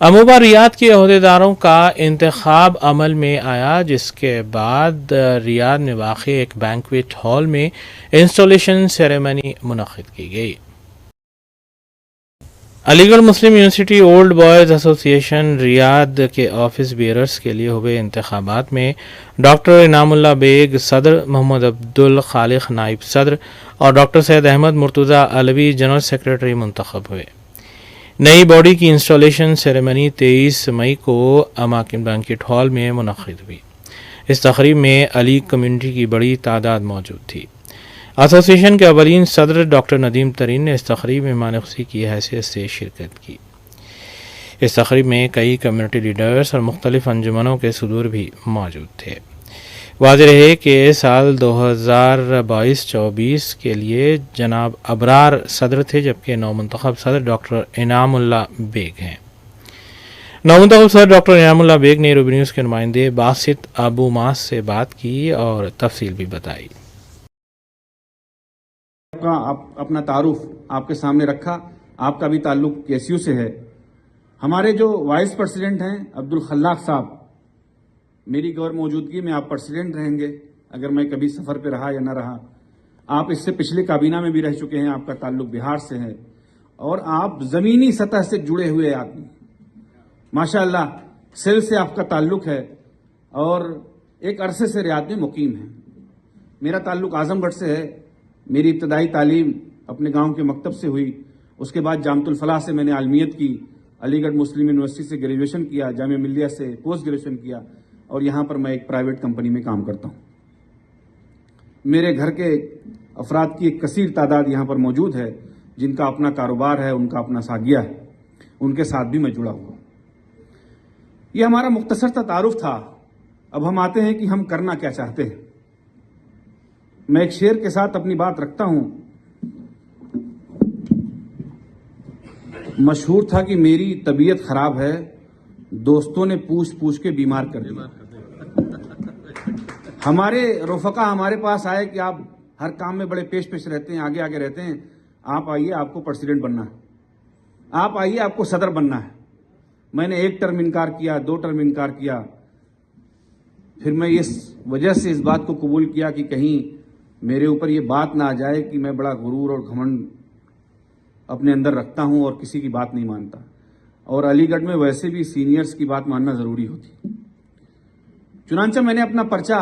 अमूबा Riyadh के अहदेदारों का इंतखाब अमल में आया, जिसके बाद रियाद में वाक़ एक बैंक्वेट हॉल में इंस्टॉलेशन सेरेमनी मुनक़्क़िद की गई। Aligarh Muslim University old boys association Riyadh के ऑफिस बेयरर्स के लिए हुए इंतखाबात में डॉक्टर इनामुल्लाह बेग सदर, मोहम्मद अब्दुल खालिक नाइब सदर और doctor Syed Ahmed Murtaza Alvi general secretary मुंतखब हुए। नई बॉडी की इंस्टॉलेशन सेरेमनी 23 मई को अमाकिन बैंक्वेट हॉल में मुनक़्क़िद हुई। इस तक़रीब में अली कम्युनिटी की बड़ी तादाद मौजूद थी। एसोसिएशन के अवलीन सदर डॉक्टर नदीम तरीन ने इस तक़रीब में मेहमान की हैसियत से शिरकत की। इस तक़रीब में कई कम्युनिटी लीडर्स और मुख्तलिफ अंजुमनों के सदूर भी मौजूद थे। वाज़ेह रहे कि साल 2022-24 के लिए जनाब अबरार सदर थे, जबकि नौमुंतखब सदर डॉक्टर इनामुल्लाह बेग हैं। नौमुंतखब सदर डॉक्टर इनामुल्लाह बेग ने रूबी न्यूज़ के नुमाइंदे बासित अबू मास से बात की और तफसील भी बताई। आप अपना तारुफ आपके सामने रखा। आपका भी ताल्लुक केसीयू से है। हमारे जो वाइस प्रेसिडेंट हैं अब्दुल खल्लाक साहब, मेरी गौर मौजूदगी में आप प्रेसिडेंट रहेंगे अगर मैं कभी सफर पे रहा या ना रहा। आप इससे पिछले काबीना में भी रह चुके हैं, आपका ताल्लुक बिहार से है और आप जमीनी सतह से जुड़े हुए आदमी, माशाअल्लाह सेल से आपका ताल्लुक है और एक अरसे से रियाद में मुकीम है। मेरा ताल्लुक आजमगढ़ से है। मेरी इब्तदाई तालीम अपने गांव के मकतब से हुई। उसके बाद जामतुल फलाह से मैंने आलमियत की, अलीगढ़ मुस्लिम यूनिवर्सिटी से ग्रेजुएशन किया, जामिया मिल्लिया से पोस्ट ग्रेजुएशन किया और यहाँ पर मैं एक प्राइवेट कंपनी में काम करता हूँ। मेरे घर के अफराद की एक कसीर तादाद यहाँ पर मौजूद है जिनका अपना कारोबार है, उनका अपना सागिया है, उनके साथ भी मैं जुड़ा हुआ। ये हमारा मुख्तसर सा तारुफ था। अब हम आते हैं कि हम करना क्या चाहते हैं। मैं एक शेर के साथ अपनी बात रखता हूं। मशहूर था कि मेरी तबीयत खराब है, दोस्तों ने पूछ पूछ के बीमार कर दिया। हमारे रफ़का हमारे पास आए कि आप हर काम में बड़े पेश पेश रहते हैं, आगे आगे रहते हैं, आप आइए, आपको प्रेसिडेंट बनना है, आप आइए, आपको सदर बनना है। मैंने 1 टर्म इनकार किया, 2 टर्म इनकार किया। फिर मैं इस वजह से इस बात को कबूल किया कि कहीं मेरे ऊपर ये बात ना आ जाए कि मैं बड़ा गुरूर और घमंड अपने अंदर रखता हूं और किसी की बात नहीं मानता। और अलीगढ़ में वैसे भी सीनियर्स की बात मानना जरूरी होती। चुनांचे मैंने अपना पर्चा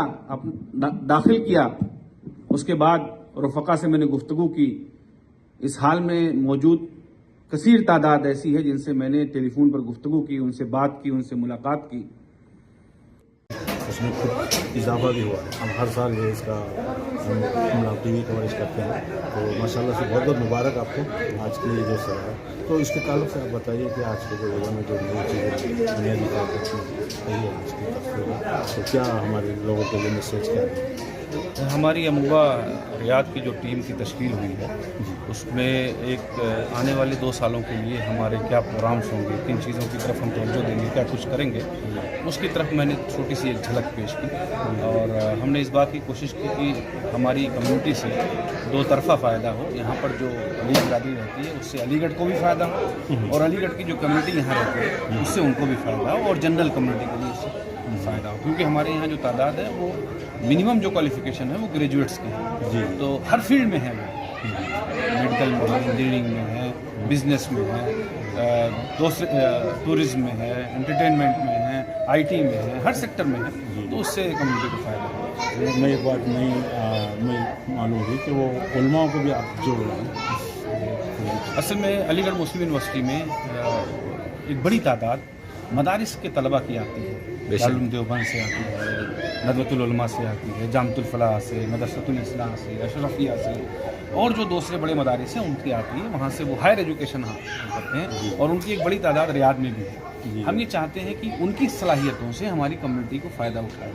दाखिल किया। उसके बाद रफ़का से मैंने गुफ्तगू की। इस हाल में मौजूद कसीर तादाद ऐसी है जिनसे मैंने टेलीफोन पर गुफ्तगू की, उनसे बात की, उनसे मुलाकात की। उसमें कुछ इजाफा भी हुआ है। हम हर साल ये इसका टीवी कवरेज करते हैं, तो माशाल्लाह से बहुत बहुत मुबारक आपको आज की जो सलाह है। तो इसके ताल्लुक से आप बताइए कि आज के जो एरिया में जो नई चीज़ें बुनियादी तौर पर है आज की तस्वीर, तो क्या हमारे लोगों के लिए मैसेज क्या है? हमारी अमूबा रियाद की जो टीम की तश्कील हुई है उसमें एक आने वाले 2 सालों के लिए हमारे क्या प्रोग्राम्स होंगे, किन चीज़ों की तरफ हम तवज्जो देंगे, क्या कुछ करेंगे, उसकी तरफ मैंने छोटी सी एक झलक पेश की। और हमने इस बात की कोशिश की कि हमारी कम्युनिटी से 2 तरफ़ा फ़ायदा हो। यहाँ पर जो अली बिरादरी रहती है उससे अलीगढ़ को भी फ़ायदा हो और अलीगढ़ की जो कम्युनिटी यहाँ रहती है उससे उनको भी फ़ायदा हो और जनरल कम्युनिटी के लिए इससे फ़ायदा हो। क्योंकि हमारे यहाँ जो तादाद है वो मिनिमम जो क्वालिफिकेशन है वो ग्रेजुएट्स की है जी। तो हर फील्ड में है, मेडिकल में है, इंजीनियरिंग में है, बिजनेस में है, टूरिज्म में है, एंटरटेनमेंट में है, आईटी में है, हर सेक्टर में है। तो उससे कम्युनिटी को फ़ायदा है। मैं एक बात नहीं मालूम हुई कि वो उलमा को भी आप जोड़ रहे हैं। असल में अलीगढ़ मुस्लिम यूनिवर्सिटी में एक बड़ी तादाद मदारिस के तलबा की आती है। दारुल देवबंद से आती है, नदवतुल उलमा से आती है, जामतुल फलाह से, मदरसतुल इस्लाम से, अशरफिया से और जो दूसरे बड़े मदारिस हैं उनकी आती है। वहाँ से वो हायर एजुकेशन करते हैं और उनकी एक बड़ी तादाद रियाद में भी है। हम ये चाहते हैं कि उनकी सलाहियतों से हमारी कम्युनिटी को फ़ायदा उठाए,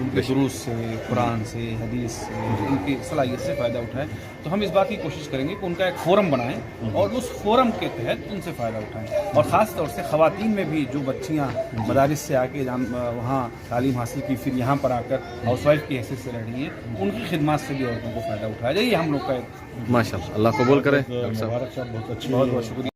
उनके दुरूस से, कुरान से, हदीस से, उनकी सलाहियत से फ़ायदा उठाए। तो हम इस बात की कोशिश करेंगे कि उनका एक फ़ोरम बनाएं और उस फ़ोरम के तहत उनसे फ़ायदा उठाएं। और ख़ास तौर से ख़वातीन में भी जो बच्चियाँ मदारिस से आके वहाँ तालीम हासिल की, फिर यहाँ पर आकर हाउसवाइफ की हैसियत से रह रही हैं, उनकी खिदमत से भी औरतों को फ़ायदा उठाया जाए। ये हम लोग का एक माशाअल्लाह, अल्लाह कबूल करे। मुबारक साहब, बहुत अच्छी, बहुत बहुत शुक्रिया।